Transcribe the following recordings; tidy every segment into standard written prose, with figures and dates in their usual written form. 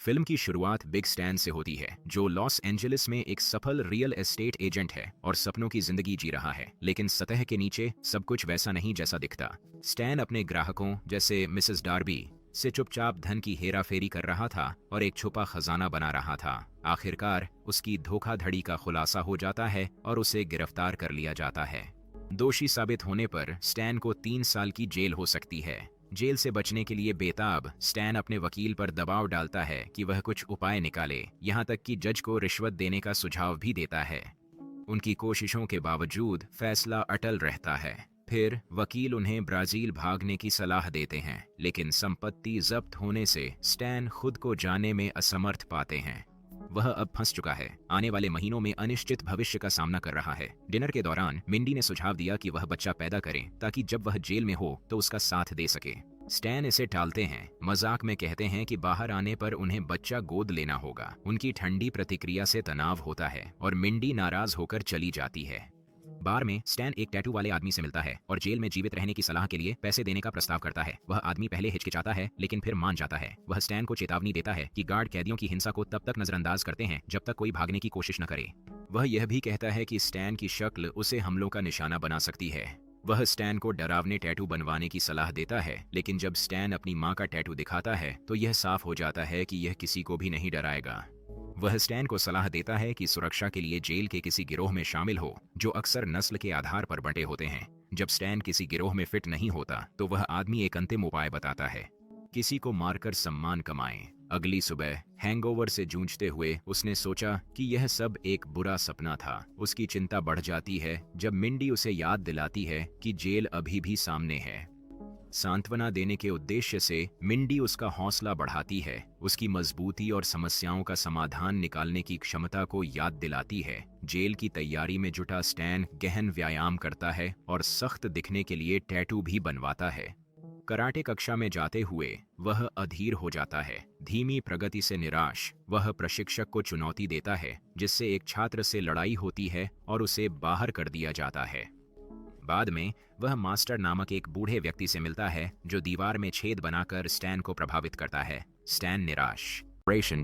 Film की शुरुआत big stand से होती है, जो लॉस एंजलिस में एक सफल रियल एस्टेट एजेंट है और सपनों की जिंदगी जी रहा है। लेकिन सतह के नीचे सब कुछ वैसा नहीं जैसा दिखता। स्टैन अपने ग्राहकों जैसे मिसेस डार्बी से चुपचाप धन की हेराफेरी कर रहा था और एक छुपा खजाना बना रहा था। आखिरकार उसकी धोखाधड़ी का खुलासा हो जाता है और उसे गिरफ्तार कर लिया जाता है। दोषी साबित होने पर स्टैन को 3 साल की जेल हो सकती है। जेल से बचने के लिए बेताब स्टैन अपने वकील पर दबाव डालता है कि वह कुछ उपाय निकाले, यहाँ तक कि जज को रिश्वत देने का सुझाव भी देता है। उनकी कोशिशों के बावजूद फैसला अटल रहता है। फिर वकील उन्हें ब्राजील भागने की सलाह देते हैं, लेकिन संपत्ति जब्त होने से स्टैन खुद को जाने में असमर्थ पाते हैं। वह अब फंस चुका है, आने वाले महीनों में अनिश्चित भविष्य का सामना कर रहा है। डिनर के दौरान मिंडी ने सुझाव दिया कि वह बच्चा पैदा करे ताकि जब वह जेल में हो तो उसका साथ दे सके। स्टैन इसे टालते हैं, मजाक में कहते हैं कि बाहर आने पर उन्हें बच्चा गोद लेना होगा। उनकी ठंडी प्रतिक्रिया से तनाव होता है और मिंडी नाराज होकर चली जाती है। बार में स्टैन एक टैटू वाले आदमी से मिलता है और जेल में जीवित रहने की सलाह के लिए पैसे देने का प्रस्ताव करता है। वह आदमी पहले हिचकिचाता है लेकिन फिर मान जाता है। वह स्टैन को चेतावनी देता है कि गार्ड कैदियों की हिंसा को तब तक नजरअंदाज करते हैं जब तक कोई भागने की कोशिश न करे। वह यह भी कहता है कि स्टैन की शक्ल उसे हमलों का निशाना बना सकती है। वह स्टैन को डरावने टैटू बनवाने की सलाह देता है, लेकिन जब स्टैन अपनी माँ का टैटू दिखाता है तो यह साफ हो जाता है कि यह किसी को भी नहीं डराएगा। वह स्टैन को सलाह देता है कि सुरक्षा के लिए जेल के किसी गिरोह में शामिल हो, जो अक्सर नस्ल के आधार पर बंटे होते हैं। जब स्टैन किसी गिरोह में फिट नहीं होता तो वह आदमी एक अंतिम उपाय बताता है, किसी को मारकर सम्मान कमाएं। अगली सुबह हैंगओवर से जूझते हुए उसने सोचा कि यह सब एक बुरा सपना था। उसकी चिंता बढ़ जाती है जब मिंडी उसे याद दिलाती है कि जेल अभी भी सामने है। सांत्वना देने के उद्देश्य से मिंडी उसका हौसला बढ़ाती है, उसकी मजबूती और समस्याओं का समाधान निकालने की क्षमता को याद दिलाती है। जेल की तैयारी में जुटा स्टैन गहन व्यायाम करता है और सख्त दिखने के लिए टैटू भी बनवाता है। कराटे कक्षा में जाते हुए वह अधीर हो जाता है। धीमी प्रगति से निराश वह प्रशिक्षक को चुनौती देता है, जिससे एक छात्र से लड़ाई होती है और उसे बाहर कर दिया जाता है। बाद में वह मास्टर नामक एक बूढ़े व्यक्ति से मिलता है जो दीवार में छेद बनाकर स्टैन को प्रभावित करता है। स्टैन निराश।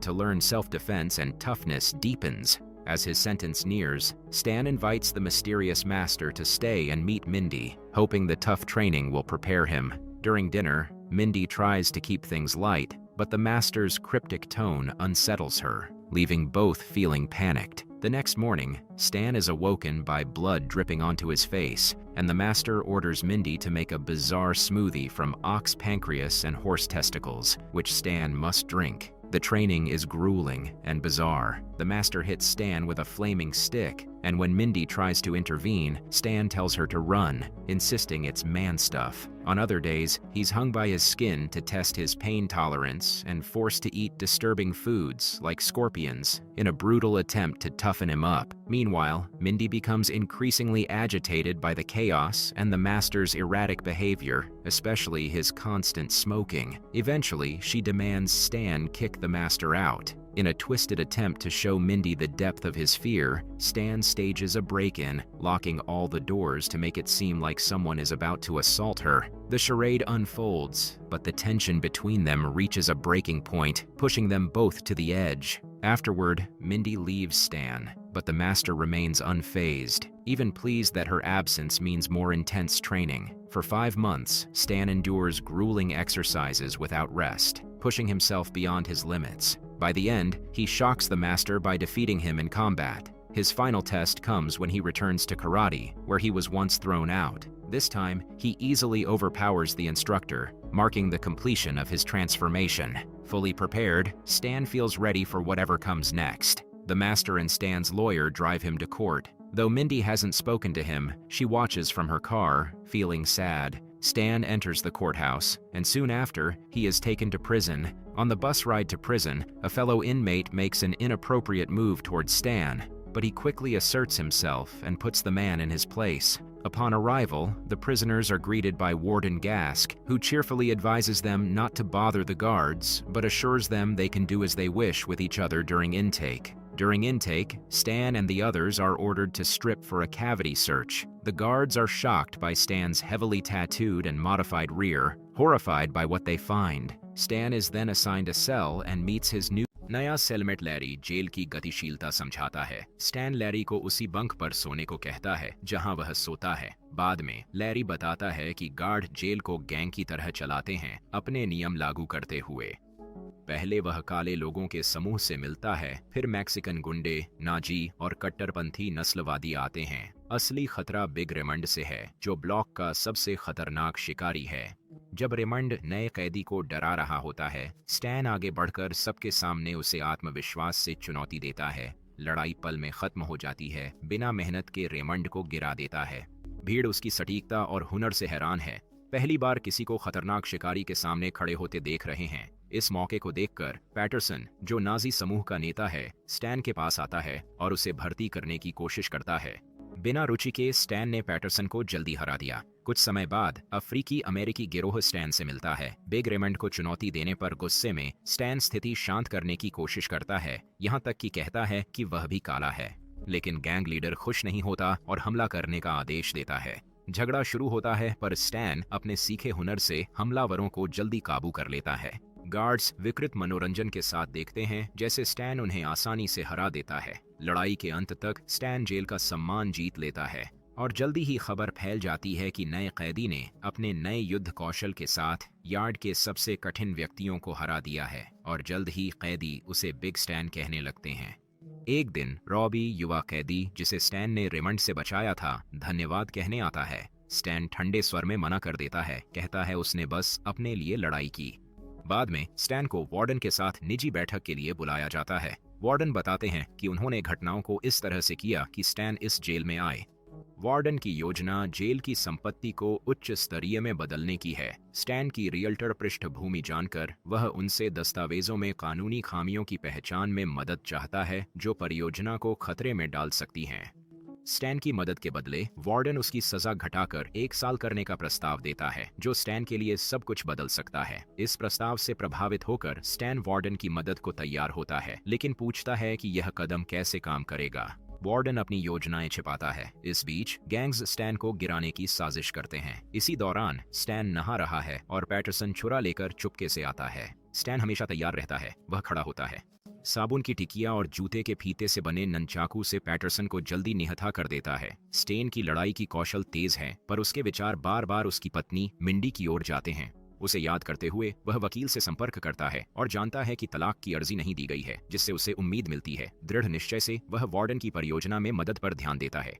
To learn self-defense and toughness deepens. As his sentence nears, Stan invites the mysterious master to stay and meet Mindy, hoping the tough training will prepare him. During dinner, Mindy tries to keep things light, but the master's cryptic tone unsettles her, leaving both feeling panicked. The next morning, Stan is awoken by blood dripping onto his face, and the master orders Mindy to make a bizarre smoothie from ox pancreas and horse testicles, which Stan must drink. The training is grueling and bizarre. The master hits Stan with a flaming stick, and when Mindy tries to intervene, Stan tells her to run, insisting it's man stuff. On other days, he's hung by his skin to test his pain tolerance and forced to eat disturbing foods like scorpions in a brutal attempt to toughen him up. Meanwhile, Mindy becomes increasingly agitated by the chaos and the master's erratic behavior, especially his constant smoking. Eventually, she demands Stan kick the master out. In a twisted attempt to show Mindy the depth of his fear, Stan stages a break-in, locking all the doors to make it seem like someone is about to assault her. The charade unfolds, but the tension between them reaches a breaking point, pushing them both to the edge. Afterward, Mindy leaves Stan, but the master remains unfazed, even pleased that her absence means more intense training. For 5 months, Stan endures grueling exercises without rest, pushing himself beyond his limits. By the end, he shocks the master by defeating him in combat. His final test comes when he returns to karate, where he was once thrown out. This time, he easily overpowers the instructor, marking the completion of his transformation. Fully prepared, Stan feels ready for whatever comes next. The master and Stan's lawyer drive him to court. Though Mindy hasn't spoken to him, she watches from her car, feeling sad. Stan enters the courthouse, and soon after, he is taken to prison. On the bus ride to prison, a fellow inmate makes an inappropriate move towards Stan, but he quickly asserts himself and puts the man in his place. Upon arrival, the prisoners are greeted by Warden Gask, who cheerfully advises them not to bother the guards, but assures them they can do as they wish with each other during intake. During intake, Stan and the others are ordered to strip for a cavity search. The guards are shocked by Stan's heavily tattooed and modified rear, horrified by what they find. Stan is then assigned a cell and meets his new नया सेलमेट Larry jail की गतिशीलता समझाता है। Stand Larry को उसी bunk पर सोने को कहता है जहां वह सोता है। बाद में लैरी बताता है कि गार्ड जेल को गैंग की तरह चलाते हैं, अपने नियम लागू करते हुए। पहले वह काले लोगों के समूह से मिलता है, फिर मैक्सिकन गुंडे, नाजी और कट्टरपंथी नस्लवादी आते हैं। असली खतरा बिग रेमंड से है, जो ब्लॉक का सबसे खतरनाक शिकारी है। जब रेमंड नए कैदी को डरा रहा होता है, स्टैन आगे बढ़कर सबके सामने उसे आत्मविश्वास से चुनौती देता है। लड़ाई पल में खत्म हो जाती है। बिना मेहनत के रेमंड को गिरा देता है। भीड़ उसकी सटीकता और हुनर से हैरान है। पहली बार किसी को खतरनाक शिकारी के सामने खड़े होते देख रहे हैं। इस मौके को देखकर पैटरसन, जो नाजी समूह का नेता है, स्टैन के पास आता है और उसे भर्ती करने की कोशिश करता है। बिना रुचि के स्टैन ने पैटरसन को जल्दी हरा दिया। कुछ समय बाद अफ्रीकी अमेरिकी गिरोह स्टैन से मिलता है। बिग रेमंड को चुनौती देने पर गुस्से में स्टैन स्थिति शांत करने की कोशिश करता है, यहाँ तक कि कहता है कि वह भी काला है। लेकिन गैंग लीडर खुश नहीं होता और हमला करने का आदेश देता है। झगड़ा शुरू होता है, पर स्टैन अपने सीखे हुनर से हमलावरों को जल्दी काबू कर लेता है। गार्ड्स विकृत मनोरंजन के साथ देखते हैं जैसे स्टैन उन्हें आसानी से हरा देता है। लड़ाई के अंत तक स्टैन जेल का सम्मान जीत लेता है और जल्दी ही खबर फैल जाती है कि नए कैदी ने अपने नए युद्ध कौशल के साथ यार्ड के सबसे कठिन व्यक्तियों को हरा दिया है और जल्द ही कैदी उसे बिग स्टैन कहने लगते हैं। एक दिन रॉबी, युवा कैदी जिसे स्टैन ने रेमंड से बचाया था, धन्यवाद कहने आता है। स्टैन ठंडे स्वर में मना कर देता है, कहता है उसने बस अपने लिए लड़ाई की। बाद में स्टैन को वार्डन के साथ निजी बैठक के लिए बुलाया जाता है। वार्डन बताते हैं कि उन्होंने घटनाओं को इस तरह से किया कि स्टैन इस जेल में आए। वार्डन की योजना जेल की संपत्ति को उच्च स्तरीय में बदलने की है। स्टैन की रियल्टर पृष्ठभूमि जानकर वह उनसे दस्तावेजों में कानूनी खामियों की पहचान में मदद चाहता है जो परियोजना को खतरे में डाल सकती हैं। स्टैन की मदद के बदले वार्डन उसकी सजा घटाकर 1 साल करने का प्रस्ताव देता है, जो स्टैन के लिए सब कुछ बदल सकता है। इस प्रस्ताव से प्रभावित होकर स्टैन वार्डन की मदद को तैयार होता है, लेकिन पूछता है कि यह कदम कैसे काम करेगा। वार्डन अपनी योजनाएं छिपाता है। इस बीच गैंग्स स्टैन को गिराने की साजिश करते हैं। इसी दौरान स्टैन नहा रहा है और पैटरसन छुरा लेकर चुपके से आता है। स्टैन हमेशा तैयार रहता है। वह खड़ा होता है। साबुन की टिकिया और जूते के फीते से बने ननचाकू से पैटरसन को जल्दी निहत्था कर देता है। स्टेन की लड़ाई की कौशल तेज है, पर उसके विचार बार बार उसकी पत्नी मिंडी की ओर जाते हैं। उसे याद करते हुए वह वकील से संपर्क करता है और जानता है कि तलाक की अर्जी नहीं दी गई है, जिससे उसे उम्मीद मिलती है। दृढ़ निश्चय से वह वार्डन की परियोजना में मदद पर ध्यान देता है।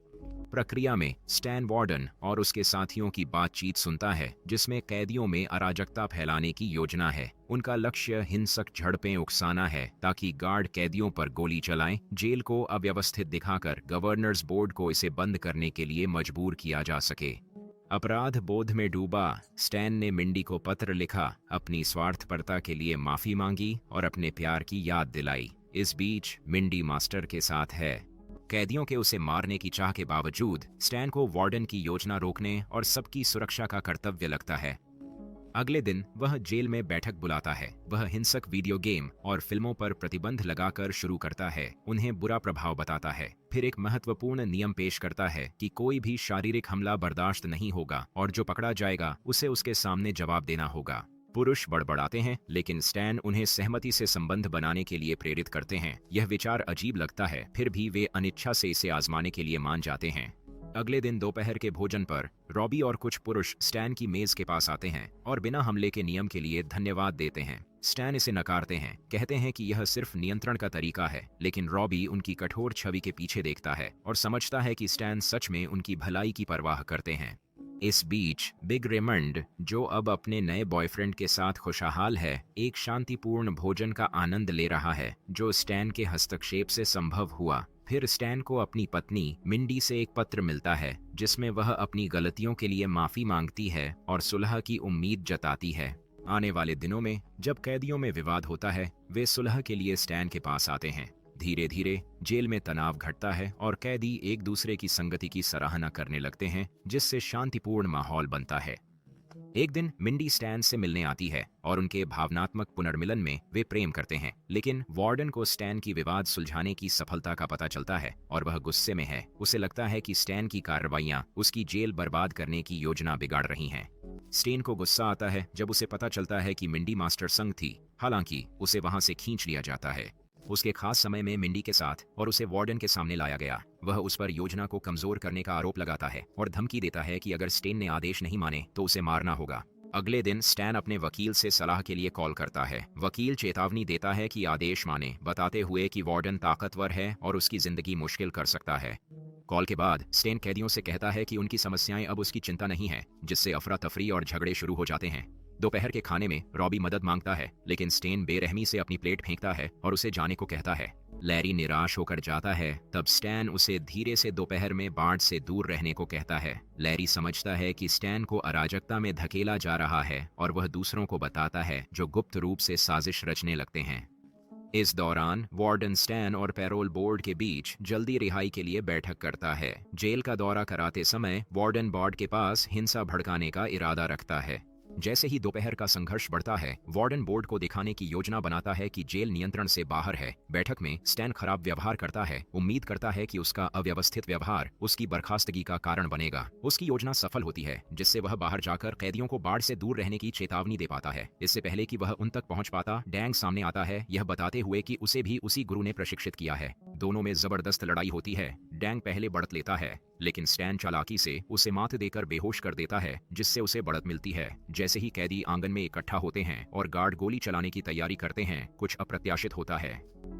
प्रक्रिया में स्टैन वार्डन और उसके साथियों की बातचीत सुनता है, जिसमें कैदियों में अराजकता फैलाने की योजना है। उनका लक्ष्य हिंसक झड़पें उकसाना है ताकि गार्ड कैदियों पर गोली चलाएं। जेल को अव्यवस्थित दिखाकर गवर्नर्स बोर्ड को इसे बंद करने के लिए मजबूर किया जा सके। अपराध बोध में डूबा स्टैन ने मिंडी को पत्र लिखा, अपनी स्वार्थपरता के लिए माफी मांगी और अपने प्यार की याद दिलाई। इस बीच मिंडी मास्टर के साथ है। कैदियों के उसे मारने की चाह के बावजूद स्टैन को वार्डन की योजना रोकने और सबकी सुरक्षा का कर्तव्य लगता है। अगले दिन वह जेल में बैठक बुलाता है। वह हिंसक वीडियो गेम और फिल्मों पर प्रतिबंध लगाकर शुरू करता है, उन्हें बुरा प्रभाव बताता है। फिर एक महत्वपूर्ण नियम पेश करता है कि कोई भी शारीरिक हमला बर्दाश्त नहीं होगा और जो पकड़ा जाएगा उसे उसके सामने जवाब देना होगा। पुरुष बड़बड़ाते हैं, लेकिन स्टैन उन्हें सहमति से संबंध बनाने के लिए प्रेरित करते हैं। यह विचार अजीब लगता है, फिर भी वे अनिच्छा से इसे आजमाने के लिए मान जाते हैं। अगले दिन दोपहर के भोजन पर रॉबी और कुछ पुरुष स्टैन की मेज के पास आते हैं और बिना हमले के नियम के लिए धन्यवाद देते हैं। स्टैन इसे नकारते हैं, कहते हैं कि यह सिर्फ नियंत्रण का तरीका है, लेकिन रॉबी उनकी कठोर छवि के पीछे देखता है और समझता है कि स्टैन सच में उनकी भलाई की परवाह करते हैं। इस बीच बिग रेमंड, जो अब अपने नए बॉयफ्रेंड के साथ खुशहाल है, एक शांतिपूर्ण भोजन का आनंद ले रहा है जो स्टैन के हस्तक्षेप से संभव हुआ। फिर स्टैन को अपनी पत्नी मिंडी से एक पत्र मिलता है जिसमें वह अपनी गलतियों के लिए माफी मांगती है और सुलह की उम्मीद जताती है। आने वाले दिनों में जब कैदियों में विवाद होता है, वे सुलह के लिए स्टैन के पास आते हैं। धीरे धीरे जेल में तनाव घटता है और कैदी एक दूसरे की संगति की सराहना करने लगते हैं, जिससे शांतिपूर्ण माहौल बनता है। एक दिन मिंडी स्टैन से मिलने आती है और उनके भावनात्मक पुनर्मिलन में वे प्रेम करते हैं, लेकिन वार्डन को स्टैन की विवाद सुलझाने की सफलता का पता चलता है और वह गुस्से में है। उसे लगता है कि स्टैन की कार्रवाइयां उसकी जेल बर्बाद करने की योजना बिगाड़ रही हैं। स्टेन को गुस्सा आता है जब उसे पता चलता है कि मिंडी मास्टर संग थी, हालांकि उसे वहां से खींच लिया जाता है। उसके खास समय में मिंडी के साथ और उसे वार्डन के सामने लाया गया। वह उस पर योजना को कमजोर करने का आरोप लगाता है और धमकी देता है कि अगर स्टेन ने आदेश नहीं माने तो उसे मारना होगा। अगले दिन स्टैन अपने वकील से सलाह के लिए कॉल करता है। वकील चेतावनी देता है कि आदेश माने, बताते हुए कि वार्डन ताकतवर है और उसकी जिंदगी मुश्किल कर सकता है। कॉल के बाद स्टेन कैदियों से कहता है कि उनकी समस्याएं अब उसकी चिंता नहीं है, जिससे अफरा तफरी और झगड़े शुरू हो जाते हैं। दोपहर के खाने में रॉबी मदद मांगता है, लेकिन स्टेन बेरहमी से अपनी प्लेट फेंकता है और उसे जाने को कहता है। लैरी निराश होकर जाता है, तब स्टैन उसे धीरे से दोपहर में बार्ट से दूर रहने को कहता है। लैरी समझता है कि स्टैन को अराजकता में धकेला जा रहा है और वह दूसरों को बताता है जो गुप्त रूप से साजिश रचने लगते हैं। इस दौरान वार्डन स्टैन और पैरोल बोर्ड के बीच जल्दी रिहाई के लिए बैठक करता है। जेल का दौरा कराते समय वार्डन बोर्ड के पास हिंसा भड़काने का इरादा रखता है। जैसे ही दोपहर का संघर्ष बढ़ता है, वार्डन बोर्ड को दिखाने की योजना बनाता है कि जेल नियंत्रण से बाहर है। बैठक में स्टैन खराब व्यवहार करता है, उम्मीद करता है कि उसका अव्यवस्थित व्यवहार उसकी बर्खास्तगी का कारण बनेगा। उसकी योजना सफल होती है, जिससे वह बाहर जाकर कैदियों को बाढ़ से दूर रहने की चेतावनी दे पाता है। इससे पहले कि वह उन तक पहुंच पाता, डैंग सामने आता है, यह बताते हुए कि उसे भी उसी गुरु ने प्रशिक्षित किया है। दोनों में जबरदस्त लड़ाई होती है। डैंग पहले बढ़त लेता है, लेकिन स्टैन चालाकी से उसे मात देकर बेहोश कर देता है, जिससे उसे बढ़त मिलती है। जैसे ही कैदी आंगन में इकट्ठा होते हैं और गार्ड गोली चलाने की तैयारी करते हैं, कुछ अप्रत्याशित होता है।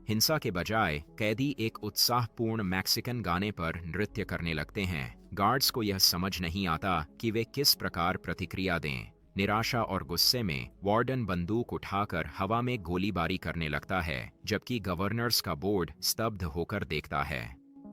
हिंसा के बजाय कैदी एक उत्साहपूर्ण मैक्सिकन गाने पर नृत्य करने लगते हैं। गार्ड्स को यह समझ नहीं आता कि वे किस प्रकार प्रतिक्रिया दें। निराशा और गुस्से में वार्डन बंदूक उठाकर हवा में गोलीबारी करने लगता है, जबकि गवर्नर्स का बोर्ड स्तब्ध होकर देखता है।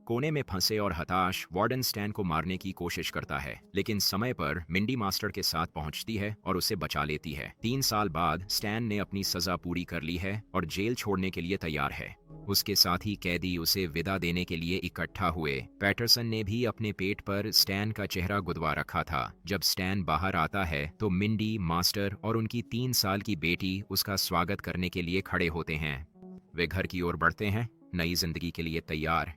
कोने में फंसे और हताश वार्डन स्टैन को मारने की कोशिश करता है, लेकिन समय पर मिंडी मास्टर के साथ पहुंचती है और उसे बचा लेती है। 3 साल बाद स्टैन ने अपनी सजा पूरी कर ली है और जेल छोड़ने के लिए तैयार है। उसके साथ ही कैदी उसे विदा देने के लिए इकट्ठा हुए। पैटरसन ने भी अपने पेट पर स्टैन का चेहरा गुदवा रखा था। जब स्टैन बाहर आता है तो मिंडी, मास्टर और उनकी 3 साल की बेटी उसका स्वागत करने के लिए खड़े होते हैं। वे घर की ओर बढ़ते हैं, नई जिंदगी के लिए तैयार।